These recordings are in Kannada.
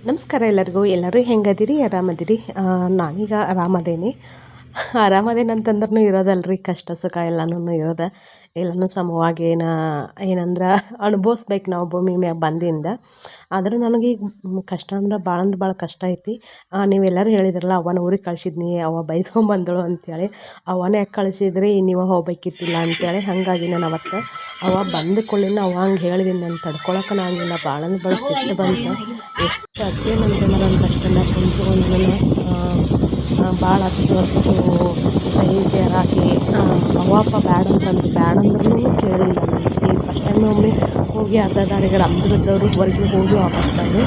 ನಮಸ್ಕಾರ ಎಲ್ಲರೂ ಹೆಂಗದಿರಿ ಆರಾಮದಿರಿ. ನಾನೀಗ ಆರಾಮದೇನಿ ಅಂತಂದ್ರೂ ಇರೋದಲ್ರಿ, ಕಷ್ಟ ಸುಖ ಎಲ್ಲನೂ ಇರೋದ. ಎಲ್ಲನೂ ಸಮವಾಗಿ ಏನಂದ್ರೆ ಅನುಭವಿಸ್ಬೇಕು ನಾವು ಭೂಮಿ ಮ್ಯಾಗ ಬಂದಿಂದ. ಆದ್ರೆ ನನಗೀಗ ಕಷ್ಟ ಭಾಳ ಕಷ್ಟ ಐತಿ. ನೀವೆಲ್ಲರೂ ಹೇಳಿದ್ರಲ್ಲ ಅವ್ವನ ಊರಿಗೆ ಕಳಿಸಿದ್ನಿ, ಅವ್ವ ಬೈಸ್ಕೊಂಬಂದಳು ಅಂತೇಳಿ. ಅವನೇ ಯಾಕೆ ಕಳಿಸಿದ್ರಿ, ನೀವು ಹೋಗ್ಬೇಕಿತ್ತಿಲ್ಲ ಅಂತೇಳಿ. ಹಾಗಾಗಿ ನಾನು ಅವತ್ತು ಅವ್ವ ಬಂದ ಕೂಡಲಿನ ಅವ್ವ ಹಂಗೆ ಹೇಳಿದ್ದೀನಿ, ನಾನು ತಡ್ಕೊಳಕ್ಕನಾಗಿಲ್ಲ. ಭಾಳ ಸಿಟ್ಟು ಬಂತು. ಎಷ್ಟು ಅತ್ತೇನಂತಂದ್ರೆ ನನ್ನ ಕಷ್ಟನ ಕುಂತ್ಕೊಂಡು ಭಾಳ ಹೊತ್ತು ಕೈ ಜೇರಾಕಿ ಅವ್ವಪ್ಪ ಬ್ಯಾಡ ಅಂತಂದ್ರು. ಬ್ಯಾಡ ಅಂದ್ರೂ ಕೇಳಿಲ್ಲ. ನನಗೆ ಈ ಫಸ್ಟ್ ಟೈಮ್ ಒಮ್ಮೆ ಹೋಗಿ ಅರ್ಧ ದಾರಿಗೆ ರಮ್ದ್ರದ್ದವರು ಹೊರಗೆ ಹೋಗಿ ವಾಪಸ್ ಬಂದು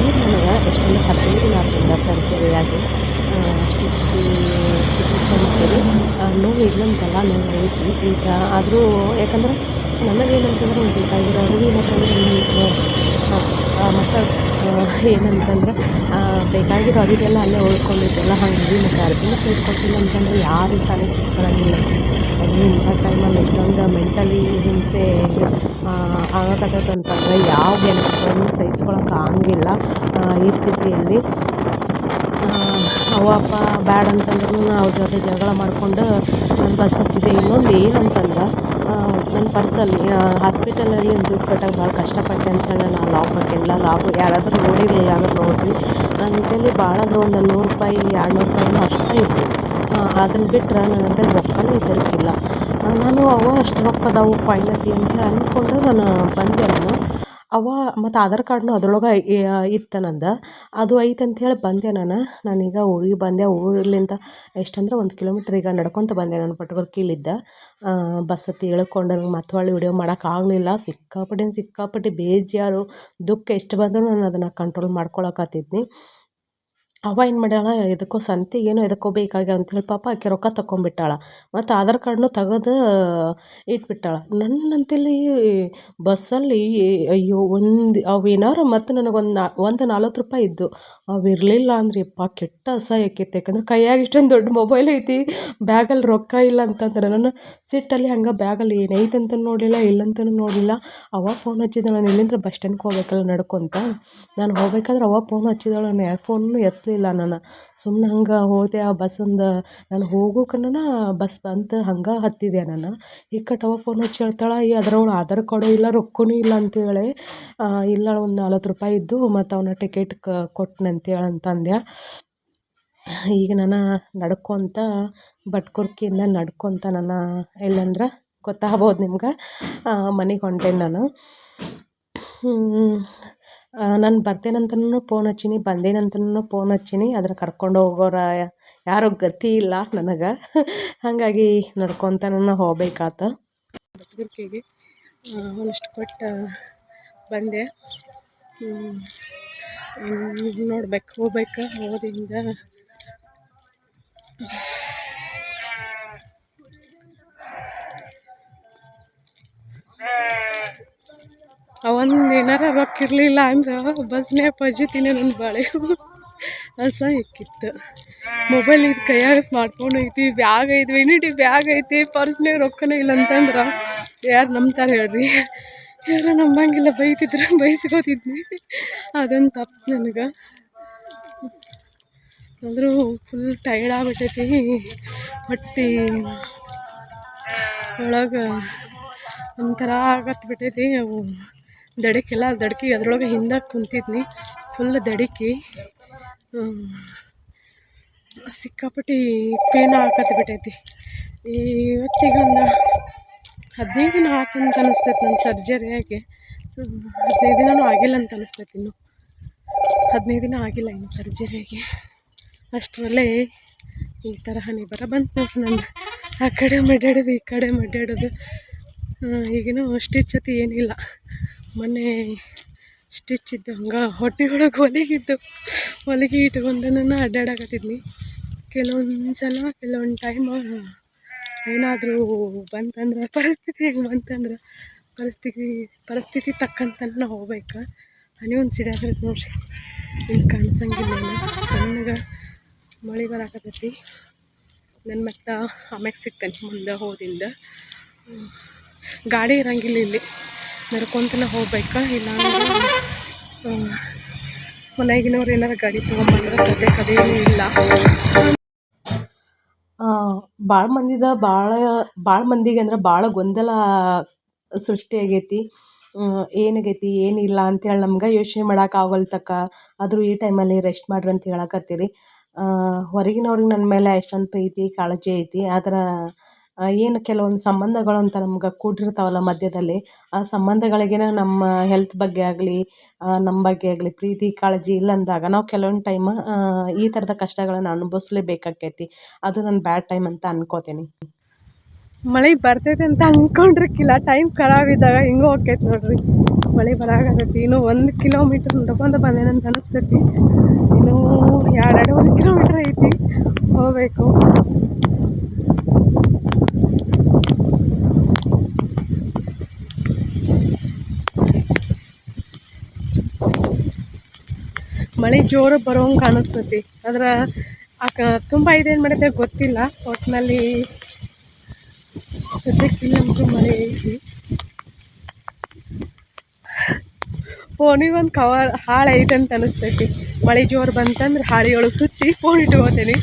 ಈಗ ನನಗೆ ಎಷ್ಟೊಂದು 15 ದಿನ ಆಗ್ತಿದ್ದ ಸರ್ಜರಿಯಾಗಿ. ಸ್ಟಿಚ್ಗೆ ಮಾಡ್ತೀವಿ, ನೋವು ಇಲ್ಲಂತಲ್ಲ, ನೋವು ಐತಿ ಈಗ. ಆದರೂ ಯಾಕಂದ್ರೆ ನನಗೇನಂತಂದ್ರೆ ಬೇಕಾಗಿರೋ ಅರಿವಿ ಮತ್ತು ಏನಂತಂದ್ರೆ ಬೇಕಾಗಿರೋ ಅರಿವೆಲ್ಲ ಅಲ್ಲೇ ಉಳ್ಕೊಂಡಿದ್ದೆಲ್ಲ. ಹಾಗಾಗಿ ಮತ್ತು ಅರ್ಬಿನ ಸೈಡ್ ಕೊಟ್ಟಿಲ್ಲ ಅಂತಂದರೆ ಯಾರು ತಾನೇ ಸಿಕ್ಕೊಳ್ಳೋಂಗಿಲ್ಲ. ಅದು ಇಂಥ ಟೈಮಲ್ಲಿ ಎಷ್ಟೊಂದು ಮೆಂಟಲಿ ಹಿಂಸೆ ಆಗಕತ್ತಂತಂದ್ರೆ ಯಾವ ಗೆಣಸನ್ನು ಸಹಿಸ್ಕೊಳಕ್ಕೆ ಆಗಂಗಿಲ್ಲ ಈ ಸ್ಥಿತಿಯಲ್ಲಿ. ಅವ್ವಪ್ಪ ಬ್ಯಾಡ ಅಂತಂದ್ರೂ ಅವ್ರ ಜೊತೆ ಜಗಳ ಮಾಡಿಕೊಂಡು ನಾನು ಬಸ್ ಹತ್ತಿದ್ದೆ. ಇನ್ನೊಂದು ಏನಂತಂದ್ರೆ ನನ್ನ ಪರ್ಸಲ್ಲಿ ಹಾಸ್ಪಿಟಲಲ್ಲಿ ದುಡ್ಡು ಕಟ್ಟೋಕೆ ಭಾಳ ಕಷ್ಟಪಟ್ಟೆ ಅಂತೇಳಿ ನಾನು ಲಾಕ್ ಹಾಕಿಲ್ಲ. ಲಾಕ್ ಯಾರಾದರೂ ನೋಡಿರಲಿಲ್ಲ ಅಂದ್ರೆ ನೋಡಿರಿ, ನನ್ನ ಜೊತೆಲಿ ಭಾಳ ಅಂದ್ರೆ ಒಂದು 100 ರೂಪಾಯಿ 200 ರೂಪಾಯಿನೂ ಅಷ್ಟೇ ಇತ್ತು. ಅದನ್ನು ಬಿಟ್ಟರೆ ನನ್ನ ಹತ್ರ ರೊಕ್ಕನೇ ಇದ್ದಿರಕ್ಕಿಲ್ಲ. ನಾನು ಅವ್ವ ಅಷ್ಟು ರೊಕ್ಕದವು ಕಾಯಿನತಿ ಅಂತ ಅಂದ್ಕೊಂಡು ನಾನು ಬಂದೆ. ಅವ್ವ ಮತ್ತು ಆಧಾರ್ ಕಾರ್ಡ್ನು ಅದ್ರೊಳಗೆ ಇತ್ತು ನಂದು. ಅದು ಐತೆ ಅಂಥೇಳಿ ಬಂದೆ ನಾನೀಗ ಊರಿಗೆ ಬಂದೆ. ಊರಲ್ಲಿಂದ ಎಷ್ಟಂದ್ರೆ 1 ಕಿಲೋಮೀಟ್ರ್ ಈಗ ನಡ್ಕೊತ ಬಂದೆ ನಾನು ಪಟ್ಗರ್ಕಿಲಿದ್ದ. ಬಸ್ ಹತ್ತಿ ಇಳ್ಕೊಂಡು ನನಗೆ ಮತ್ತೆ ಹೊಳ್ಳಿ ವಿಡಿಯೋ ಮಾಡೋಕ್ಕಾಗಲಿಲ್ಲ. ಸಿಕ್ಕಾಪಟ್ಟೆ ಬೇಜಾರು ದುಃಖ ಎಷ್ಟು ಬಂದರೂ ನಾನು ಅದನ್ನು ಕಂಟ್ರೋಲ್ ಮಾಡ್ಕೊಳಕತ್ತಿದ್ನಿ. ಅವ್ವ ಏನು ಮಾಡ್ಯಾಳ, ಎದಕ್ಕೋ ಸಂತಿಗೇನೋ ಎದಕ್ಕೋ ಬೇಕಾಗ್ಯಾವ ಅಂಥೇಳಿ ಪಾಪ ಆಕೆ ರೊಕ್ಕ ತಗೊಂಬಿಟ್ಟಾಳ. ಮತ್ತು ಆಧಾರ್ ಕಾರ್ಡ್ನು ತೆಗೆದು ಇಟ್ಬಿಟ್ಟಾಳ. ನನ್ನಂತೇಳಿ ಬಸ್ಸಲ್ಲಿ ಅಯ್ಯೋ ಅವು ಏನಾರು ಮತ್ತು ನನಗೊಂದು 40 ರೂಪಾಯಿ ಇದ್ದು ಅವು ಇರಲಿಲ್ಲ ಅಂದ್ರೆ ಯಪ್ಪ ಕೆಟ್ಟ ಅಸಹ್ಯ ಆಕೈತಿ. ಯಾಕಂದ್ರೆ ಕೈಯಾಗ ಇಷ್ಟೊಂದು ದೊಡ್ಡ ಮೊಬೈಲ್ ಐತಿ, ಬ್ಯಾಗಲ್ಲಿ ರೊಕ್ಕ ಇಲ್ಲ ಅಂತಂದ್ರೆ ನನ್ನ ಸಿಟ್ಟಲ್ಲಿ ಹಂಗೆ ಬ್ಯಾಗಲ್ಲಿ ಏನೈತೆ ಅಂತ ನೋಡಲಿಲ್ಲ, ಇಲ್ಲಂತನೂ ನೋಡಲಿಲ್ಲ. ಅವ್ವ ಫೋನ್ ಹಚ್ಚಿದ್ದಾಳೆ. ನಾನು ಇಲ್ಲಿಂದ ಬಸ್ ಸ್ಟ್ಯಾಂಡ್ಗೆ ಹೋಗ್ಬೇಕಲ್ಲ ನಡ್ಕೊತ. ನಾನು ಹೋಗ್ಬೇಕಾದ್ರೆ ಅವ್ವ ಫೋನ್ ಹಚ್ಚಿದ್ದಾಳೆ. ನಾನು ಯಾರು ಫೋನನ್ನು ಎತ್ತಲಿಲ್ಲ. ನಾನು ಸುಮ್ಮನೆ ಹಂಗೆ ಹೋದೆ. ಆ ಬಸ್ಸಿಂದ ನಾನು ಹೋಗೋಕನ ಬಸ್ ಬಂತು, ಹಂಗೆ ಹತ್ತಿದೆ ನಾನು. ಇಕ್ಕಟ್ಟು ಅವ್ವ ಫೋನ್ ಹಚ್ಚಿ ಹೇಳ್ತಾಳೆ, ಅದ್ರೊಳಗೆ ಆಧಾರ್ ಕಾರ್ಡು ಇಲ್ಲ, ರೊಕ್ಕನೂ ಇಲ್ಲ ಅಂತೇಳಿ. ಇಲ್ಲ ಒಂದು 40 ರೂಪಾಯಿ ಇದ್ದು ಮತ್ತು ಅವನ ಟಿಕೆಟ್ ಕೊಟ್ಟನಂತೇಳಿ ಅಂತಂದೆ. ಈಗ ನಾನು ನಡ್ಕೊತ ಬಟ್ಕುರ್ಕಿಯಿಂದ ನಡ್ಕೊತ ನಾನು ಎಲ್ಲಂದ್ರೆ ಗೊತ್ತಾಗ್ಬೋದು ನಿಮ್ಗೆ, ಮನೆಗೆ ಹೊಂಟೇನಿ ನಾನು. ನಾನು ಬರ್ತೇನಂತನೂ ಫೋನ್ ಹಚ್ಚೀನಿ, ಬಂದೇನಂತನೂ ಫೋನ್ ಹಚ್ಚೀನಿ. ಆದರೆ ಕರ್ಕೊಂಡು ಹೋಗೋರು ಯಾರೂ ಗತಿ ಇಲ್ಲ ನನಗೆ. ಹಾಗಾಗಿ ನಡ್ಕೊತ ನಾನು ಹೋಗ್ಬೇಕಾತು. ಬಟ್ಕುರ್ಕಿಗೆ ಒಂದಿಷ್ಟು ಕೊಟ್ಟು ಬಂದೆ. ನೋಡ್ಬೇಕು, ಹೋದಿಂದ ಒಂದು ಏನಾರ ರೊಕ್ಕ ಇರಲಿಲ್ಲ ಅಂದ್ರೆ ಬಸ್ನೇ ಪಜಿತೀನಿ ನನ್ನ ಬಾಳೆ. ಅಸಹ್ಯಕ್ಕಿತ್ತು. ಮೊಬೈಲ್ ಇದು ಕೈಯಾಗ ಸ್ಮಾರ್ಟ್ಫೋನ್ ಐತಿ, ಬ್ಯಾಗ್ ಐತಿ, ವೆನಿಟಿ ಬ್ಯಾಗ್ ಐತಿ, ಪರ್ಸ್ನೇ ರೊಕ್ಕನೇ ಇಲ್ಲ ಅಂತಂದ್ರೆ ಯಾರು ನಂಬ್ತಾರೆ ಹೇಳ್ರಿ? ಯಾರು ನಂಬಂಗಿಲ್ಲ. ಬೈತಿದ್ರೆ ಬೈಸ್ಕೋತಿದ್ನಿ. ಅದೊಂದು ತಪ್ಪು ನನಗೆ. ಆದರೂ ಫುಲ್ ಟೈರ್ಡ್ ಆಗ್ಬಿಟ್ಟೈತಿ. ಹೊಟ್ಟೆ ಒಳಗೆ ಒಂಥರ ಆಗತ್ಬಿಟ್ಟೈತಿ. ಅವು ದಡಕಿ ಅದ್ರೊಳಗೆ ಹಿಂದಕ್ಕೆ ಕುಂತಿದ್ನಿ. Full ದಡಿಕಿ ಸಿಕ್ಕಾಪಟ್ಟಿ pain ಆಗತ್ಬಿಟ್ಟೈತಿ. ಇವತ್ತಿಗೆ ಒಂದು 15 ದಿನ ಆತಂತ ಅನಿಸ್ತೈತಿ ನನ್ನ ಸರ್ಜರಿಯಾಗಿ. 15 ದಿನವೂ ಆಗಿಲ್ಲ ಅಂತ ಅನಿಸ್ತೈತಿ. ಇನ್ನು 15 ದಿನ ಆಗಿಲ್ಲ ಇನ್ನು ಸರ್ಜರಿಯಾಗಿ. ಅಷ್ಟರಲ್ಲೇ ಈ ಥರ ಹನಿ ಬರ ಬಂತು ನಂದು. ಆ ಕಡೆ ಮಡ್ಯಾಡೋದು, ಈ ಕಡೆ ಮಡ್ಯಾಡೋದು. ಈಗೇನೋ ಸ್ಟಿಚ್ ಅತಿ ಏನಿಲ್ಲ. ಮೊನ್ನೆ ಸ್ಟಿಚ್ ಇದ್ದು ಹಂಗೆ ಹೊಟ್ಟೆ ಒಳಗೆ ಹೊಲಿಗೆ ಇಟ್ಕೊಂಡು ನಾನು ಅಡ್ಡಾಡಕತ್ತಿದ್ನಿ. ಕೆಲವೊಂದು ಟೈಮ್ ಏನಾದರೂ ಬಂತಂದ್ರೆ ಪರಿಸ್ಥಿತಿ ಹೆಂಗೆ ಬಂತಂದ್ರೆ ಪರಿಸ್ಥಿತಿ ತಕ್ಕಂತ ನಾವು ಹೋಗ್ಬೇಕು. ಹನಿ ಒಂದು ಸಿಡಿಯಾಕೈತಿ ನೋಡ್ರಿ, ಇಲ್ಲಿ ಕಾಣಿಸಂಗಿಲ್ಲ. ಸಣ್ಣಗೆ ಮಳೆ ಬರಾಕತ್ತೈತಿ. ನನ್ನ ಮತ್ತೆ ಆಮ್ಯಾಗ ಸಿಗ್ತೇನೆ ಮುಂದೆ ಹೋದಿಂದ. ಗಾಡಿ ಇರಂಗಿಲ್ಲ ಇಲ್ಲಿ, ನಡ್ಕೊತನ ಹೋಗ್ಬೇಕು. ಇಲ್ಲ ಮನೆಗಿನವ್ರು ಏನಾರು ಗಾಡಿ ತೊಗೊಂಬಂದ್ರೆ ಸದ್ಯಕ್ಕೆ ಅದೇನೂ ಇಲ್ಲ. ಭಾಳ ಮಂದಿಗೆ ಅಂದ್ರೆ ಭಾಳ ಗೊಂದಲ ಸೃಷ್ಟಿಯಾಗೈತಿ. ಏನಾಗೈತಿ ಏನಿಲ್ಲ ಅಂತೇಳಿ ನಮ್ಗೆ ಯೋಚನೆ ಮಾಡೋಕ್ಕಾಗಲ್ತಕ್ಕ. ಆದರೂ ಈ ಟೈಮಲ್ಲಿ ರೆಸ್ಟ್ ಮಾಡ್ರಿ ಅಂತ ಹೇಳಕತ್ತೀರಿ. ಹೊರಗಿನವ್ರಿಗೆ ನನ್ನ ಮೇಲೆ ಎಷ್ಟೊಂದು ಪ್ರೀತಿ ಕಾಳಜಿ ಐತಿ. ಆದ್ರೆ ಏನು ಕೆಲವೊಂದು ಸಂಬಂಧಗಳು ಅಂತ ನಮ್ಗೆ ಕೂಡಿರ್ತಾವಲ್ಲ ಮಧ್ಯದಲ್ಲಿ, ಆ ಸಂಬಂಧಗಳಿಗೇನ ನಮ್ಮ ಹೆಲ್ತ್ ಬಗ್ಗೆ ಆಗಲಿ ನಮ್ಮ ಬಗ್ಗೆ ಆಗಲಿ ಪ್ರೀತಿ ಕಾಳಜಿ ಇಲ್ಲ ಅಂದಾಗ ನಾವು ಕೆಲವೊಂದು ಟೈಮ್ ಈ ಥರದ ಕಷ್ಟಗಳನ್ನು ಅನುಭವಿಸ್ಲೇಬೇಕಾಕೈತಿ. ಅದು ನನ್ನ ಬ್ಯಾಡ್ ಟೈಮ್ ಅಂತ ಅನ್ಕೋತೀನಿ. ಮಳೆ ಬರ್ತೈತೆ ಅಂತ ಅಂದ್ಕೊಂಡಿರ್ಕಿಲ್ಲ. ಟೈಮ್ ಖರಾಬ್ ಇದ್ದಾಗ ಹಿಂಗೂ ಹೋಗ್ತೈತೆ ನೋಡ್ರಿ. ಮಳೆ ಬರಾಕತ್ತೈತಿ. ಇನ್ನೂ 1 ಕಿಲೋಮೀಟ್ರ್ ನಡ್ಕೊಂತ ಬಂದೇನಂತ ಅನಿಸ್ತೈತಿ. ಇನ್ನೂ 2.5 ಕಿಲೋಮೀಟ್ರ್ ಐತಿ ಹೋಗ್ಬೇಕು. ಮಳೆ ಜೋರು ಬರೋಂಗೆ ಕಾಣಿಸ್ತೈತಿ. ಆದ್ರೆ ತುಂಬ ಇದೇನು ಮಾಡೈತೆ ಗೊತ್ತಿಲ್ಲ. ಒಟ್ಟಿನಲ್ಲಿ ಸದ್ಯಕ್ಕೆ ನಮಗೂ ಮಳೆ ಐತಿ. ಫೋನಿ ಒಂದು ಕವರ್ ಹಾಳೈತೆ ಅಂತ ಅನಿಸ್ತೈತಿ. ಮಳೆ ಜೋರು ಬಂತಂದ್ರೆ ಹಾಳಿಯೊಳಗೆ ಸುತ್ತಿ ಫೋನ್ ಇಟ್ಕೋತೀನಿ.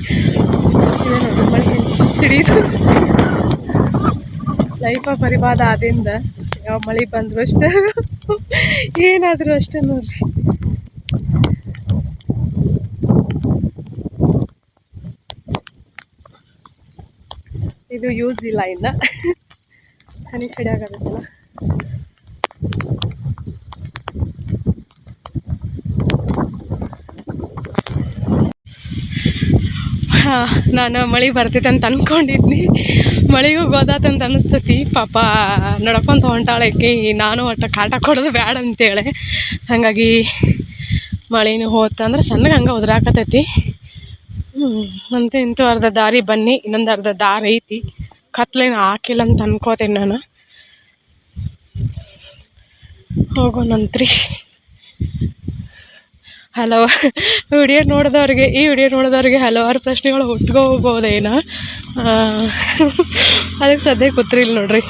ಮಳೆ ಸಿಡೀತು ಲೈಫ ಪರಿವಾದ ಆದಿಂದ ಯಾವ ಮಳೆ ಬಂದ್ರು ಅಷ್ಟೇ ಏನಾದರೂ ಅಷ್ಟೇ ನೋಡ್ರಿ. ಇದು ಯೂಸ್ ಇಲ್ಲ ಇನ್ನು ಹನಿ ಸಿಡಿಯಾಗತ್ತಲ್ಲ. ನಾನು ಮಳೆ ಬರ್ತೈತೆ ಅಂತ ಅಂದ್ಕೊಂಡಿದ್ನಿ. ಮಳೆಗೂ ಗೋದಾತಂತ ಅನಿಸ್ತೈತಿ. ಪಾಪ ನಡ್ಕೊತ ಹೊಂಟಾಳಕಿ. ನಾನು ಒಟ್ಟು ಕಾಟ ಕೊಡೋದು ಬ್ಯಾಡ ಅಂತೇಳಿ ಹಾಗಾಗಿ ಮಳೆನೂ ಹೋತಂದ್ರೆ ಸಣ್ಣಗೆ ಹಂಗೆ ಉದುರಾಕತೈತಿ. ಅಂತೂ ಇಂತೂ ಅರ್ಧ ದಾರಿ ಬನ್ನಿ, ಇನ್ನೊಂದು ಅರ್ಧ ದಾರಿ ಐತಿ. ಕತ್ಲೇನು ಹಾಕಿಲ್ಲ ಅಂತ ಅನ್ಕೋತೀನಿ ನಾನು. ಹೋಗೋಣಂತ್ರಿ. ಈ ವಿಡಿಯೋ ನೋಡಿದವ್ರಿಗೆ ಹಲವಾರು ಪ್ರಶ್ನೆಗಳು ಹುಟ್ಕೋಬೋದೇನೋ. ಅದಕ್ಕೆ ಸದ್ಯಕ್ಕೆ ಗೊತ್ತಿಲ್ಲ ನೋಡ್ರಿ.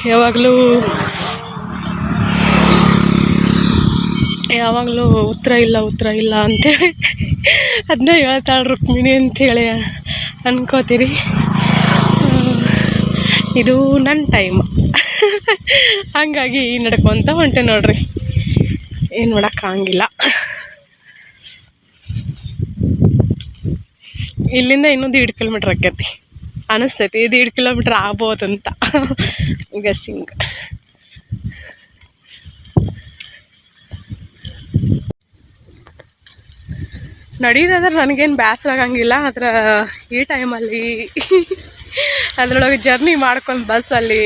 ಯಾವಾಗಲೂ ಉತ್ತರ ಇಲ್ಲ ಅಂತೇಳಿ ಅದನ್ನ ಹೇಳ್ತಾಳೆ ರುಕ್ಮಿಣಿ ಅಂಥೇಳಿ ಅನ್ಕೋತೀರಿ. ಇದು ನನ್ನ ಟೈಮ್ ಹಂಗಾಗಿ ನಡ್ಕೊತ ಹೊಂಟೆ ನೋಡ್ರಿ. ಏನು ಮಾಡೋಕ್ಕಾಗಿಲ್ಲ. ಇಲ್ಲಿಂದ ಇನ್ನೊಂದು 1.5 ಕಿಲೋಮೀಟ್ರ್ ಆಕೈತಿ ಅನಿಸ್ತೈತಿ. ಇದು 1.5 ಕಿಲೋಮೀಟ್ರ್ ಆಗ್ಬೋದಂತ ಗೆಸ್ಸಿಂಗ್. ನಡೀದಾದ್ರೆ ನನಗೇನು ಬೇಸರ ಆಗಂಗಿಲ್ಲ. ಆದ್ರೆ ಈ ಟೈಮಲ್ಲಿ ಅದರೊಳಗೆ ಜರ್ನಿ ಮಾಡ್ಕೊಂಡು ಬಸ್ಸಲ್ಲಿ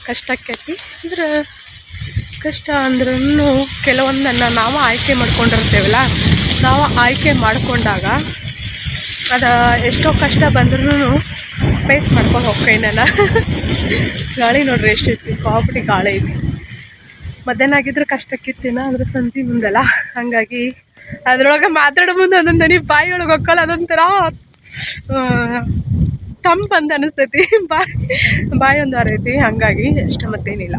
ಕಷ್ಟ ಆಕೈತಿ. ಅಂದ್ರೆ ಕಷ್ಟ ಅಂದ್ರೂ ಕೆಲವೊಂದನ್ನು ನಾವು ಆಯ್ಕೆ ಮಾಡ್ಕೊಂಡಿರ್ತೇವಲ್ಲ, ನಾವು ಆಯ್ಕೆ ಮಾಡಿಕೊಂಡಾಗ ಅದು ಎಷ್ಟೋ ಕಷ್ಟ ಬಂದ್ರೂ ಫೇಸ್ ಮಾಡ್ಕೊಂಡು ಹೋಗ್ತೀನಿ ನಾನು. ಗಾಳಿ ನೋಡ್ರಿ ಎಷ್ಟೈತಿ, ಕಾಪಟಿ ಗಾಳಿ ಐತಿ. ಮಧ್ಯಾಹ್ನ ಆಗಿದ್ರೆ ಕಷ್ಟಕ್ಕಿತ್ತೇನ, ಆದರೆ ಸಂಜೆ ಮುಂದಲ್ಲ ಹಾಗಾಗಿ ಅದ್ರೊಳಗೆ ಮಾತಾಡೋ ಮುಂದೆ ಒಂದೊಂದು ದನಿ ಬಾಯಿ ಒಳಗೆ ಹೋಗಲ್ಲ. ಅದೊಂಥರ ತಂಪು ಅಂತ ಅನಿಸ್ತೈತಿ. ಬಾಯಿ ಒಂದು ಹರೈತಿ. ಹಾಗಾಗಿ ಅಷ್ಟು ಮತ್ತೇನಿಲ್ಲ.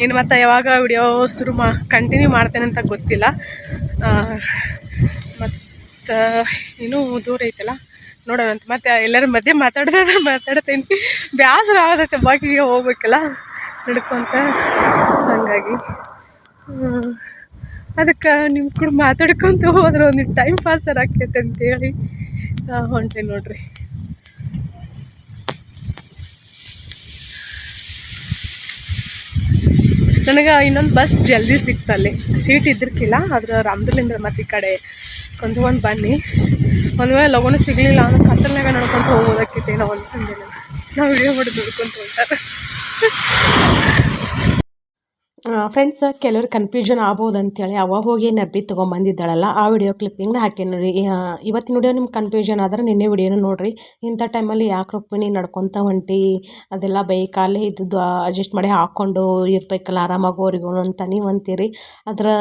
ಇನ್ನು ಮತ್ತೆ ಯಾವಾಗ ವಿಡಿಯೋ ಕಂಟಿನ್ಯೂ ಮಾಡ್ತೇನೆ ಅಂತ ಗೊತ್ತಿಲ್ಲ. ಮತ್ತು ಇನ್ನೂ ದೂರ ಐತಲ್ಲ ನೋಡೋಣಂತ. ಮತ್ತು ಎಲ್ಲರ ಮಧ್ಯೆ ಮಾತಾಡ್ತೇನೆ. ಬೇಸರ ಆಗತ್ತೆ ಬಾಕಿಗೆ ಹೋಗ್ಬೇಕಲ್ಲ ನಡ್ಕೊಂತ. ಹಾಗಾಗಿ ಅದಕ್ಕೆ ನಿಮ್ಮ ಕೂಡ ಮಾತಾಡ್ಕೊತ ಹೋದ್ರೆ ಒಂದು ಟೈಮ್ ಪಾಸರ್ ಆಕೈತೆ ಅಂತೇಳಿ ಹೊಂಟೆ ನೋಡ್ರಿ. ನನಗೆ ಇನ್ನೊಂದು ಬಸ್ ಜಲ್ದಿ ಸಿಕ್ತಲ್ಲಿ. ಸೀಟ್ ಇದ್ದಿರ್ಕಿಲ್ಲ. ಆದ್ರೆ ರಾಮದುರ್ಲಿಂದ ಮತ್ತು ಈ ಕಡೆ ಕೊಂಡ್ಕೊಂಡು ಬನ್ನಿ. ಒಂದು ವೇಳೆ ಲಗೋಣ ಸಿಗಲಿಲ್ಲ ಅಂದ್ರೆ ಕತ್ತಲ್ನಾಗ ನಡ್ಕೊತ ಹೋಗೋದಕ್ಕೈತೇನೋ ಅಂತಂದೆ ನಾವು ವಿಡಿಯೋ ಮಾಡಿ ನೋಡ್ಕೊಂತ ಹೊಂಟಾರೆ. ಫ್ರೆಂಡ್ಸ್, ಕೆಲವ್ರು ಕನ್ಫ್ಯೂಷನ್ ಆಗ್ಬೋದು ಅಂತೇಳಿ ಅವಾಗ ಹೋಗಿ ನಬ್ಬಿ ತೊಗೊಂಬಂದಿದ್ದಾಳಲ್ಲ ಆ ವಿಡಿಯೋ ಕ್ಲಿಪ್ಪಿಂಗ್ನ ಹಾಕಿ ನೋಡಿ. ಇವತ್ತಿನ ವಿಡಿಯೋ ನಿಮ್ಗೆ ಕನ್ಫ್ಯೂಷನ್ ಆದ್ರೆ ನಿನ್ನೆ ವಿಡಿಯೋನ ನೋಡಿರಿ. ಇಂಥ ಟೈಮಲ್ಲಿ ಯಾಕೆ ರುಕ್ಮಿಣಿ ನಡ್ಕೊತ ಹೊಂಟಿ, ಅದೆಲ್ಲ ಕಾಲೇ ಇದ್ದದ್ದು ಅಡ್ಜಸ್ಟ್ ಮಾಡಿ ಹಾಕ್ಕೊಂಡು ಇರ್ಬೇಕಲ್ಲ ಆರಾಮಾಗಿ ಅವ್ರಿಗೂ ಅಂತ ನೀವು ಅಂತೀರಿ. ಆದ್ರೆ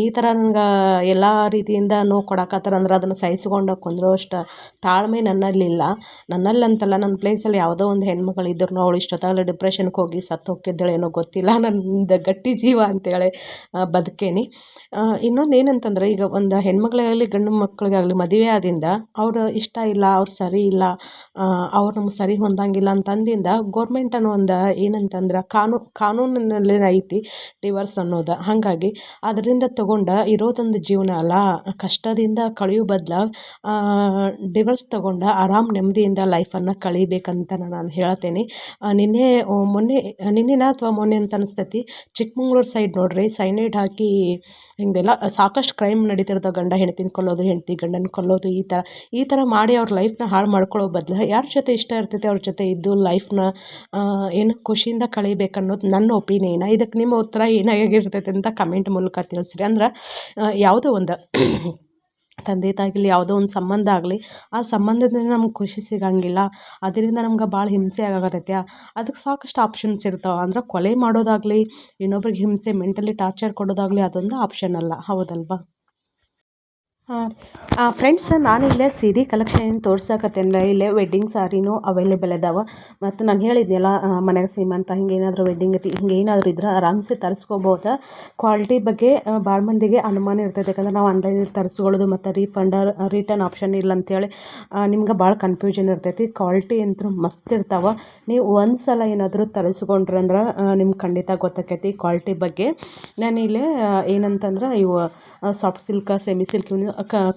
ಈ ಥರ ನನಗೆ ಎಲ್ಲ ರೀತಿಯಿಂದ ನೋವು ಕೊಡಕತ್ತಾರ ಅಂದ್ರೆ ಅದನ್ನು ಸಹಿಸ್ಕೊಂಡು ಕುಂದ್ರೋ ಅಷ್ಟು ತಾಳ್ಮೆ ನನ್ನಲ್ಲಿಲ್ಲ. ನನ್ನಲ್ಲಂತಲ್ಲ, ನನ್ನ ಪ್ಲೇಸಲ್ಲಿ ಯಾವುದೋ ಒಂದು ಹೆಣ್ಮಗಳು ಇದ್ರು ಅವಳು ಇಷ್ಟೊತ್ತಾಗಲೇ ಡಿಪ್ರೆಷನ್ಗೆ ಹೋಗಿ ಸತ್ತು ಹೋಗಿದ್ದಾಳೇನೋ ಗೊತ್ತಿಲ್ಲ. ನನ್ನ ಗಟ್ಟಿ ಕೋಟಿ ಜೀವ ಅಂತೇಳಿ ಬದುಕೇನಿ. ಇನ್ನೊಂದು ಏನಂತಂದ್ರೆ, ಈಗ ಒಂದು ಹೆಣ್ಮಕ್ಳಿಗಾಗಲಿ ಗಂಡು ಮಕ್ಳಿಗಾಗಲಿ ಮದುವೆ ಆದಿಂದ ಅವ್ರು ಇಷ್ಟ ಇಲ್ಲ, ಅವ್ರು ಸರಿ ಇಲ್ಲ, ಅವ್ರು ನಮ್ಗೆ ಸರಿ ಹೊಂದಂಗಿಲ್ಲ ಅಂತಂದಿಂದ ಗೋರ್ಮೆಂಟ್ ಅನ್ನೋ ಒಂದು ಏನಂತಂದ್ರೆ ಕಾನೂನಿನಲ್ಲಿ ಐತಿ ಡಿವೋರ್ಸ್ ಅನ್ನೋದು. ಹಾಗಾಗಿ ಅದರಿಂದ ತಗೊಂಡ ಇರೋದೊಂದು ಜೀವನ ಅಲ್ಲ, ಕಷ್ಟದಿಂದ ಕಳೆಯೋ ಬದಲು ಡಿವೋರ್ಸ್ ತಗೊಂಡು ಆರಾಮ್ ನೆಮ್ಮದಿಯಿಂದ ಲೈಫನ್ನು ಕಳಿಬೇಕಂತ ನಾನು ಹೇಳ್ತೇನೆ. ನಿನ್ನೆನ ಅಥವಾ ಮೊನ್ನೆ ಅಂತ ಅನಿಸ್ತೈತಿ, ಚಿಕ್ಕಮಂಗ್ಳೂರು ಸೈಡ್ ನೋಡ್ರಿ, ಸೈನೈಡ್ ಹಾಕಿ ಹಿಂಗೆಲ್ಲ ಸಾಕಷ್ಟು ಕ್ರೈಮ್ ನಡೀತಿರ್ತಾವೆ. ಗಂಡ ಹೆಂಡ್ತಿನ ಕೊಲ್ಲೋದು, ಹೆಂಡ್ತಿ ಗಂಡನ ಕೊಲ್ಲೋದು, ಈ ಥರ ಮಾಡಿ ಅವ್ರ ಲೈಫ್ನ ಹಾಳು ಮಾಡ್ಕೊಳ್ಳೋ ಬದಲು ಯಾರ ಜೊತೆ ಇಷ್ಟ ಇರ್ತೈತೆ ಅವ್ರ ಜೊತೆ ಇದ್ದು ಲೈಫ್ನ ಏನು ಖುಷಿಯಿಂದ ಕಳಿಬೇಕನ್ನೋದು ನನ್ನ ಒಪಿನಿಯನ್. ಇದಕ್ಕೆ ನಿಮ್ಮ ಉತ್ತರ ಏನಾಗಿರ್ತೈತೆ ಅಂತ ಕಮೆಂಟ್ ಮೂಲಕ ತಿಳಿಸ್ರಿ. ಅಂದ್ರೆ ಯಾವುದೋ ಒಂದು ತಂದೆ ತಾಯಿಗೆ ಯಾವುದೋ ಒಂದು ಸಂಬಂಧ ಆಗಲಿ, ಆ ಸಂಬಂಧದಿಂದ ನಮ್ಗೆ ಖುಷಿ ಸಿಗಂಗಿಲ್ಲ, ಅದರಿಂದ ನಮ್ಗೆ ಭಾಳ ಹಿಂಸೆ ಆಗತೈತೆ, ಅದಕ್ಕೆ ಸಾಕಷ್ಟು ಆಪ್ಷನ್ಸ್ ಇರ್ತಾವೆ. ಅಂದ್ರೆ ಕೊಲೆ ಮಾಡೋದಾಗಲಿ, ಇನ್ನೊಬ್ರಿಗೆ ಹಿಂಸೆ ಮೆಂಟಲಿ ಟಾರ್ಚರ್ ಕೊಡೋದಾಗಲಿ ಅದೊಂದು ಆಪ್ಷನ್ ಅಲ್ಲ, ಹೌದಲ್ವಾ? ಫ್ರೆಂಡ್ಸ್, ನಾನು ಇಲ್ಲೇ ಸೀರೆ ಕಲೆಕ್ಷನ್ ಏನು ತೋರ್ಸಕತ್ತೇನೆ. ಇಲ್ಲೇ ವೆಡ್ಡಿಂಗ್ ಸಾರಿನೂ ಅವೈಲೇಬಲ್ ಇದಾವೆ. ಮತ್ತು ನಾನು ಹೇಳಿದ್ನಲ್ಲ, ಮನೆಗೆ ಸೀಮಂತ ಹಿಂಗೇನಾದರೂ ವೆಡ್ಡಿಂಗ್ ಐತಿ ಹಿಂಗೇನಾದರೂ ಇದ್ರೆ ಆರಾಮ್ಸೆ ತರಿಸ್ಕೋಬೋದು. ಕ್ವಾಲಿಟಿ ಬಗ್ಗೆ ಭಾಳ ಮಂದಿಗೆ ಅನುಮಾನ ಇರ್ತೈತೆ, ಯಾಕಂದ್ರೆ ನಾವು ಆನ್ಲೈನಲ್ಲಿ ತರಿಸ್ಕೊಳ್ಳೋದು ಮತ್ತು ರಿಟರ್ನ್ ಆಪ್ಷನ್ ಇಲ್ಲ ಅಂತೇಳಿ ನಿಮ್ಗೆ ಭಾಳ ಕನ್ಫ್ಯೂಷನ್ ಇರ್ತೈತಿ. ಕ್ವಾಲಿಟಿ ಅಂತೂ ಮಸ್ತ್ ಇರ್ತಾವೆ. ನೀವು ಒಂದು ಸಲ ಏನಾದರೂ ತರಿಸ್ಕೊಂಡ್ರಂದ್ರೆ ನಿಮ್ಗೆ ಖಂಡಿತ ಗೊತ್ತಾಕೈತಿ ಕ್ವಾಲಿಟಿ ಬಗ್ಗೆ. ನಾನು ಇಲ್ಲೇ ಏನಂತಂದ್ರೆ ಇವು ಸಾಫ್ಟ್ ಸಿಲ್ಕ್, ಸೆಮಿ ಸಿಲ್ಕ್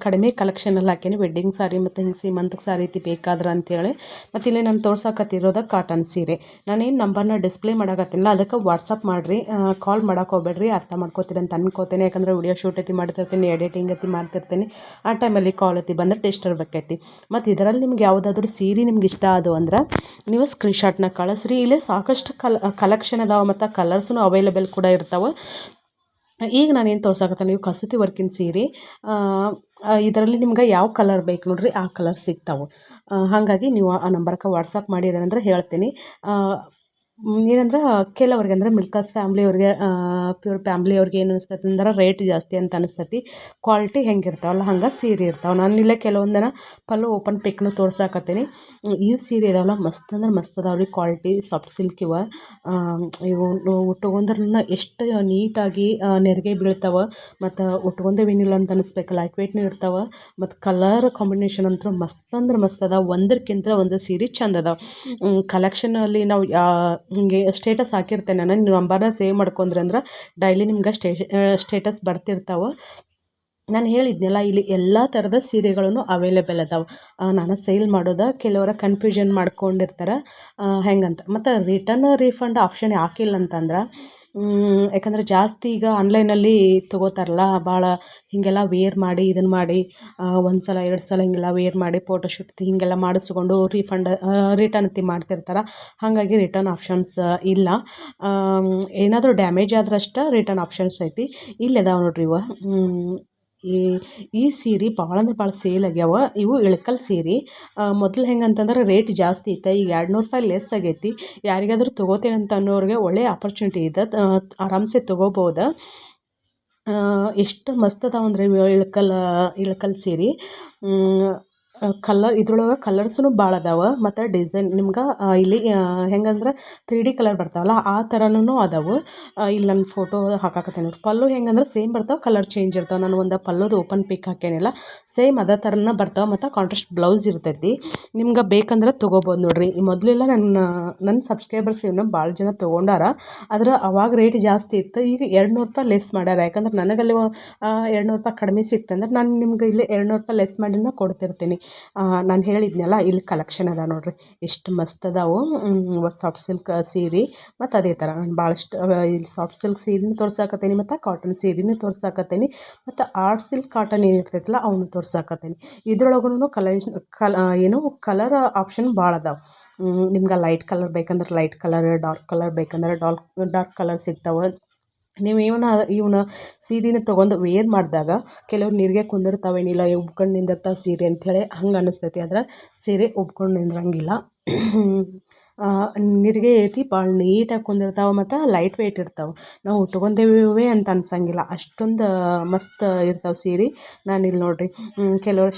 ಕಡಿಮೆ ಕಲೆಕ್ಷನಲ್ಲಿ ಹಾಕೀನಿ. ವೆಡ್ಡಿಂಗ್ ಸಾರಿ ಮತ್ತು ಹಿಂಗೆ ಸೀಮಂತಕ್ಕೆ ಸಾರಿ ಐತಿ ಬೇಕಾದ್ರೆ ಅಂತೇಳಿ. ಮತ್ತು ಇಲ್ಲಿ ನಾನು ತೋರ್ಸಕತ್ತಿರೋದು ಕಾಟನ್ ಸೀರೆ. ನಾನೇನು ನಂಬರ್ನ ಡಿಸ್ಪ್ಲೇ ಮಾಡೋಕತ್ತಿಲ್ಲ, ಅದಕ್ಕೆ ವಾಟ್ಸಪ್ ಮಾಡಿರಿ, ಕಾಲ್ ಮಾಡೋಕೆ ಹೋಗ್ಬೇಡ್ರಿ. ಅರ್ಥ ಮಾಡ್ಕೋತೀರಿ ಅಂತ ಅನ್ಕೋತೇನೆ, ಯಾಕಂದರೆ ವಿಡಿಯೋ ಶೂಟ್ ಐತಿ ಮಾಡ್ತಿರ್ತೀನಿ, ಎಡಿಟಿಂಗ್ ಐತಿ ಮಾಡ್ತಿರ್ತೀನಿ. ಆ ಟೈಮಲ್ಲಿ ಕಾಲ್ ಐತಿ ಬಂದರೆ ಡಿಸ್ಟರ್ಬ್ ಆಕೈತಿ. ಮತ್ತು ಇದರಲ್ಲಿ ನಿಮ್ಗೆ ಯಾವುದಾದ್ರೂ ಸೀರೆ ನಿಮ್ಗೆ ಇಷ್ಟ ಆದವು ಅಂದ್ರೆ ನೀವು ಸ್ಕ್ರೀನ್ಶಾಟ್ನ ಕಳಿಸ್ರಿ. ಇಲ್ಲೇ ಸಾಕಷ್ಟು ಕಲೆಕ್ಷನ್ ಅದಾವೆ ಮತ್ತು ಕಲರ್ಸ್ನು ಅವೈಲೇಬಲ್ ಕೂಡ ಇರ್ತಾವೆ. ಈಗ ನಾನೇನು ತೋರ್ಸಕತ್ತೀನಿ, ನೀವು ಕಸೂತಿ ವರ್ಕಿನ ಸೀರೆ, ಇದರಲ್ಲಿ ನಿಮ್ಗೆ ಯಾವ ಕಲರ್ ಬೇಕು ನೋಡ್ರಿ, ಆ ಕಲರ್ ಸಿಗ್ತಾವೆ. ಹಾಗಾಗಿ ನೀವು ಆ ನಂಬರ್ಗೆ ವಾಟ್ಸಪ್ ಮಾಡಿದಾರಂದ್ರೆ ಹೇಳ್ತೀನಿ. ಏನಂದ್ರೆ ಕೆಲವ್ರಿಗೆ ಅಂದ್ರೆ ಮಿಡ್ಲ್ ಕ್ಲಾಸ್ ಫ್ಯಾಮ್ಲಿಯವ್ರಿಗೆ, ಪ್ಯೂರ್ ಫ್ಯಾಮ್ಲಿಯವ್ರಿಗೆ ಏನು ಅನಿಸ್ತೈತೆ ಅಂದ್ರೆ ರೇಟ್ ಜಾಸ್ತಿ ಅಂತ ಅನಿಸ್ತೈತಿ. ಕ್ವಾಲಿಟಿ ಹೆಂಗಿರ್ತಾವಲ್ಲ ಹಂಗೆ ಸೀರೆ ಇರ್ತಾವೆ. ನಾನು ಇಲ್ಲೇ ಕೆಲವೊಂದನ್ನು ಪಲ್ಲು ಓಪನ್ ಪಿಕ್ನು ತೋರ್ಸಾಕತ್ತೀನಿ. ಈ ಸೀರೆ ಇದಾವಲ್ಲ ಮಸ್ತ್ ಅಂದ್ರೆ ಮಸ್ತ್ ಅದಾವ್ರಿ. ಕ್ವಾಲಿಟಿ ಸಾಫ್ಟ್ ಸಿಲ್ಕ್ ಇವು ಉಟ್ಕೊಂಡ್ರನ್ನ ಎಷ್ಟು ನೀಟಾಗಿ ನೆರಿಗೆ ಬೀಳ್ತಾವೆ, ಮತ್ತು ಉಟ್ಕೊಂಡೇವೇನಿಲ್ಲ ಅಂತ ಅನಿಸ್ಬೇಕು, ಲೈಟ್ ವೇಟ್ನೂ ಇರ್ತಾವೆ. ಮತ್ತು ಕಲರ್ ಕಾಂಬಿನೇಷನ್ ಅಂತೂ ಮಸ್ತ್ ಅಂದ್ರೆ ಮಸ್ತ್ ಅದಾವೆ. ಒಂದಕ್ಕಿಂತ ಒಂದು ಸೀರೆ ಚಂದ ಅದಾವೆ. ಕಲೆಕ್ಷನಲ್ಲಿ ನಾವು ಹಿಂಗೆ ಸ್ಟೇಟಸ್ ಹಾಕಿರ್ತೇನೆ ನಾನು, ನೀವು ನಂಬರ್ನ ಸೇವ್ ಮಾಡ್ಕೊಂಡ್ರಿ ಅಂದ್ರೆ ಡೈಲಿ ನಿಮ್ಗೆ ಸ್ಟೇಟಸ್ ಬರ್ತಿರ್ತಾವೆ. ನಾನು ಹೇಳಿದ್ನಲ್ಲ, ಇಲ್ಲಿ ಎಲ್ಲ ಥರದ ಸೀರೆಗಳೂ ಅವೈಲೇಬಲ್ ಅದಾವೆ. ನಾನು ಸೇಲ್ ಮಾಡೋದು ಕೆಲವರ ಕನ್ಫ್ಯೂಷನ್ ಮಾಡ್ಕೊಂಡಿರ್ತಾರೆ ಹೆಂಗಂತ. ಮತ್ತು ರಿಟರ್ನ್ ರೀಫಂಡ್ ಆಪ್ಷನ್ ಹಾಕಿಲ್ಲ ಅಂತಂದ್ರೆ, ಯಾಕಂದರೆ ಜಾಸ್ತಿ ಈಗ ಆನ್ಲೈನಲ್ಲಿ ತೊಗೋತಾರಲ್ಲ ಭಾಳ, ಹೀಗೆಲ್ಲ ವೇರ್ ಮಾಡಿ ಇದನ್ನು ಮಾಡಿ ಒಂದು ಸಲ 2 ಸಲ ಹಿಂಗೆಲ್ಲ ವೇರ್ ಮಾಡಿ ಫೋಟೋಶೂಟ್ ಹೀಗೆಲ್ಲ ಮಾಡಿಸ್ಕೊಂಡು ರಿಟರ್ನ್ ಮಾಡ್ತಿರ್ತಾರೆ. ಹಾಗಾಗಿ ರಿಟರ್ನ್ ಆಪ್ಷನ್ಸ್ ಇಲ್ಲ. ಏನಾದರೂ ಡ್ಯಾಮೇಜ್ ಆದ್ರಷ್ಟೇ ರಿಟರ್ನ್ ಆಪ್ಷನ್ಸ್ ಐತಿ. ಇಲ್ಲಿದಾವೆ ನೋಡ್ರಿ ಇವು. ಈ ಸೀರೆ ಭಾಳ ಅಂದ್ರೆ ಭಾಳ ಸೇಲ್ ಆಗ್ಯಾವ. ಇವು ಇಳಕಲ್ ಸೀರೆ. ಮೊದಲು ಹೆಂಗಂತಂದ್ರೆ ರೇಟ್ ಜಾಸ್ತಿ ಇತ್ತು, ಈಗ 200 ರೂಪಾಯಿ ಲೆಸ್ ಆಗೈತಿ. ಯಾರಿಗಾದರೂ ತೊಗೋತೇನೆ ಅಂತ ಅನ್ನೋರಿಗೆ ಒಳ್ಳೆಯ ಆಪರ್ಚುನಿಟಿ ಇದೆ, ಆರಾಮ್ಸೆ ತೊಗೋಬೋದು. ಎಷ್ಟು ಮಸ್ತ್ ಅದಾವಂದ್ರೆ ಇಳಕಲ್ ಸೀರೆ. ಕಲರ್ ಇದ್ರೊಳಗೆ ಕಲರ್ಸ್ನು ಭಾಳ ಅದಾವೆ. ಮತ್ತು ಡಿಸೈನ್ ನಿಮ್ಗೆ ಇಲ್ಲಿ ಹೆಂಗಂದ್ರೆ 3D ಕಲರ್ ಬರ್ತಾವಲ್ಲ ಆ ಥರನೂ ಅದಾವೆ. ಇಲ್ಲಿ ನನ್ನ ಫೋಟೋ ಹಾಕಾಕತ್ತೇನೆ ನೋಡಿ. ಪಲ್ಲು ಹೆಂಗಂದ್ರೆ ಸೇಮ್ ಬರ್ತಾವೆ, ಕಲರ್ ಚೇಂಜ್ ಇರ್ತಾವೆ. ನಾನು ಒಂದು ಪಲ್ಲುದು ಓಪನ್ ಪಿಕ್ ಹಾಕೇನಿಲ್ಲ, ಸೇಮ್ ಅದೇ ಥರನೇ ಬರ್ತಾವೆ. ಮತ್ತು ಕಾಂಟ್ರಾಸ್ಟ್ ಬ್ಲೌಸ್ ಇರ್ತೈತಿ. ನಿಮ್ಗೆ ಬೇಕಂದ್ರೆ ತೊಗೋಬೋದು ನೋಡಿರಿ. ಮೊದಲೆಲ್ಲ ನನ್ನ ಸಬ್ಸ್ಕ್ರೈಬರ್ಸ್ ಇನ್ನೂ ಭಾಳ ಜನ ತೊಗೊಂಡಾರ, ಆದ್ರೆ ಅವಾಗ ರೇಟ್ ಜಾಸ್ತಿ ಇತ್ತು. ಈಗ 200 ರೂಪಾಯಿ ಲೆಸ್ ಮಾಡ್ಯಾರ. ಯಾಕಂದ್ರೆ ನನಗಲ್ಲಿ 200 ರೂಪಾಯಿ ಕಡಿಮೆ ಸಿಕ್ತಂದ್ರೆ ನಾನು ನಿಮ್ಗೆ ಇಲ್ಲಿ 200 ರೂಪಾಯಿ ಲೆಸ್ ಮಾಡಿನ ಕೊಡ್ತಿರ್ತೀನಿ. ನಾನು ಹೇಳಿದ್ನಲ್ಲ, ಇಲ್ಲಿ ಕಲೆಕ್ಷನ್ ಅದ ನೋಡ್ರಿ, ಎಷ್ಟು ಮಸ್ತ್ ಅದಾವು. ಸಾಫ್ಟ್ ಸಿಲ್ಕ್ ಸೀರೆ ಮತ್ತು ಅದೇ ಥರ ನಾನು ಭಾಳಷ್ಟು ಇಲ್ಲಿ ಸಾಫ್ಟ್ ಸಿಲ್ಕ್ ಸೀರೆನೂ ತೋರ್ಸಾಕತ್ತೀನಿ, ಮತ್ತು ಕಾಟನ್ ಸೀರೆನೂ ತೋರ್ಸಾಕತ್ತೀನಿ, ಮತ್ತು ಆರ್ಟ್ ಸಿಲ್ಕ್ ಕಾಟನ್ ಏನಿರ್ತೈತಲ್ಲ ಅವನು ತೋರ್ಸಾಕತ್ತೀನಿ. ಇದ್ರೊಳಗೂ ಕಲರ್ ಆಪ್ಷನ್ ಭಾಳ ಅದಾವೆ. ನಿಮ್ಗೆ ಲೈಟ್ ಕಲರ್ ಬೇಕಂದ್ರೆ ಲೈಟ್ ಕಲರ್, ಡಾರ್ಕ್ ಕಲರ್ ಬೇಕಂದ್ರೆ ಡಾರ್ಕ್ ಕಲರ್ ಸಿಗ್ತಾವೆ. ನೀವು ಇವನ್ನ ಸೀರೆನ ತೊಗೊಂಡು ವೇರ್ ಮಾಡಿದಾಗ ಕೆಲವ್ರು ನೀರಿಗೆ ಕುಂದಿರ್ತಾವೇನಿಲ್ಲ, ಉಬ್ಕೊಂಡು ನಿಂದಿರ್ತಾವೆ ಸೀರೆ ಅಂಥೇಳಿ ಹಂಗೆ ಅನ್ನಿಸ್ತೈತಿ. ಆದರೆ ಸೀರೆ ಉಬ್ಕೊಂಡು ನಿಂದ್ರಂಗಿಲ್ಲ. ನಿರಿಗೆ ಐತಿ ಭಾಳ ನೀಟಾಗಿ ಕುಂದಿರ್ತಾವೆ ಮತ್ತು ಲೈಟ್ ವೆಯ್ಟ್ ಇರ್ತಾವೆ. ನಾವು ಉಟ್ಕೊಂಡೇವೆ ಅಂತ ಅನ್ಸಂಗಿಲ್ಲ, ಅಷ್ಟೊಂದು ಮಸ್ತ್ ಇರ್ತಾವೆ ಸೀರೆ. ನಾನಿಲ್ಲಿ ನೋಡಿರಿ ಕೆಲವರು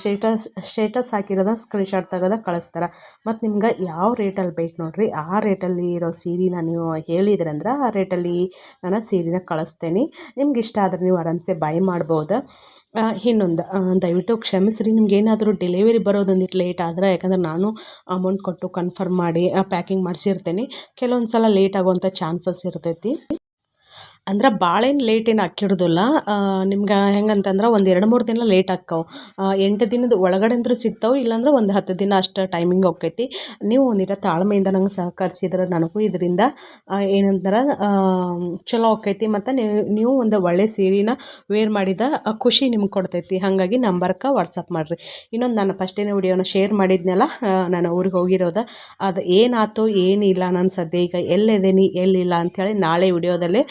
ಸ್ಟೇಟಸ್ ಹಾಕಿರೋದ ಸ್ಕ್ರೀನ್ಶಾಟ್ ತೆಗೆದು ಕಳಿಸ್ತಾರೆ. ಮತ್ತು ನಿಮ್ಗೆ ಯಾವ ರೇಟಲ್ಲಿ ಬೇಕು ನೋಡಿರಿ, ಆ ರೇಟಲ್ಲಿ ಇರೋ ಸೀರೆನ ನೀವು ಹೇಳಿದ್ರಂದ್ರೆ ಆ ರೇಟಲ್ಲಿ ನಾನು ಸೀರೆನ ಕಳಿಸ್ತೇನೆ. ನಿಮ್ಗೆ ಇಷ್ಟ ಆದರೆ ನೀವು ಆರಾಮ್ಸೆ ಬೈ ಮಾಡ್ಬೋದು. ಇನ್ನೊಂದು ದಯವಿಟ್ಟು ಕ್ಷಮಿಸ್ರಿ, ನಿಮ್ಗೇನಾದರೂ ಡೆಲಿವರಿ ಬರೋದೊಂದಿಟ್ಟು ಲೇಟ್ ಆದರೆ, ಯಾಕಂದ್ರೆ ನಾನು ಅಮೌಂಟ್ ಕೊಟ್ಟು ಕನ್ಫರ್ಮ್ ಮಾಡಿ ಪ್ಯಾಕಿಂಗ್ ಮಾಡಿಸಿರ್ತೇನೆ. ಕೆಲವೊಂದು ಸಲ ಲೇಟ್ ಆಗುವಂಥ ಚಾನ್ಸಸ್ ಇರ್ತೈತಿ. ಅಂದ್ರೆ ಭಾಳ ಏನು ಲೇಟ್ ಏನು ಹಾಕಿಡೋದಿಲ್ಲ. ನಿಮ್ಗೆ ಹೆಂಗಂತಂದ್ರೆ ಒಂದು 2-3 ದಿನ ಲೇಟ್ ಆಕ್ಕವೆ. 8 ದಿನದ ಒಳಗಡೆ ಅಂತೂ ಸಿಗ್ತಾವೆ, ಇಲ್ಲಾಂದ್ರೆ ಒಂದು 10 ದಿನ ಅಷ್ಟು ಟೈಮಿಂಗ್ ಹೋಗ್ತೈತಿ. ನೀವು ಒಂದಿಟ ತಾಳ್ಮೆಯಿಂದ ನಂಗೆ ಸಹಕರಿಸಿದ್ರೆ ನನಗೂ ಇದರಿಂದ ಏನಂತಾರೆ ಚಲೋ ಆಕೈತಿ. ಮತ್ತು ನೀವು ಒಂದು ಒಳ್ಳೆ ಸೀರೆನ ವೇರ್ ಮಾಡಿದ ಖುಷಿ ನಿಮ್ಗೆ ಕೊಡ್ತೈತಿ. ಹಾಗಾಗಿ ನಂಬರ್ಗೆ ವಾಟ್ಸಪ್ ಮಾಡಿರಿ. ಇನ್ನೊಂದು ನಾನು ಫಸ್ಟಿನ ವಿಡಿಯೋನ ಶೇರ್ ಮಾಡಿದ್ನಲ್ಲ, ನಾನು ಊರಿಗೆ ಹೋಗಿರೋದು, ಅದು ಏನಾಯ್ತು ಏನಿಲ್ಲ, ನಾನು ಸದ್ಯ ಈಗ ಎಲ್ಲಿದ್ದೀನಿ ಎಲ್ಲಿಲ್ಲ ಅಂಥೇಳಿ ನಾಳೆ ವಿಡಿಯೋದಲ್ಲೇ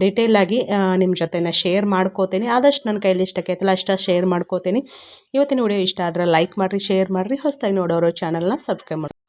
ಡಿಟೇಲಾಗಿ ನಿಮ್ಮ ಜೊತೆ ಶೇರ್ ಮಾಡ್ಕೋತೀನಿ. ಆದಷ್ಟು ನನ್ನ ಕೈಲಿ ಇಷ್ಟಕ್ಕೈತಲ್ಲ ಅಷ್ಟು ಶೇರ್ ಮಾಡ್ಕೋತೀನಿ. ಇವತ್ತಿನ ವಿಡಿಯೋ ಇಷ್ಟ ಆದರೆ ಲೈಕ್ ಮಾಡಿರಿ, ಶೇರ್ ಮಾಡಿರಿ. ಹೊಸದಾಗಿ ನೋಡೋರು ಚಾನಲ್ನ ಸಬ್ಸ್ಕ್ರೈಬ್ ಮಾಡಿ.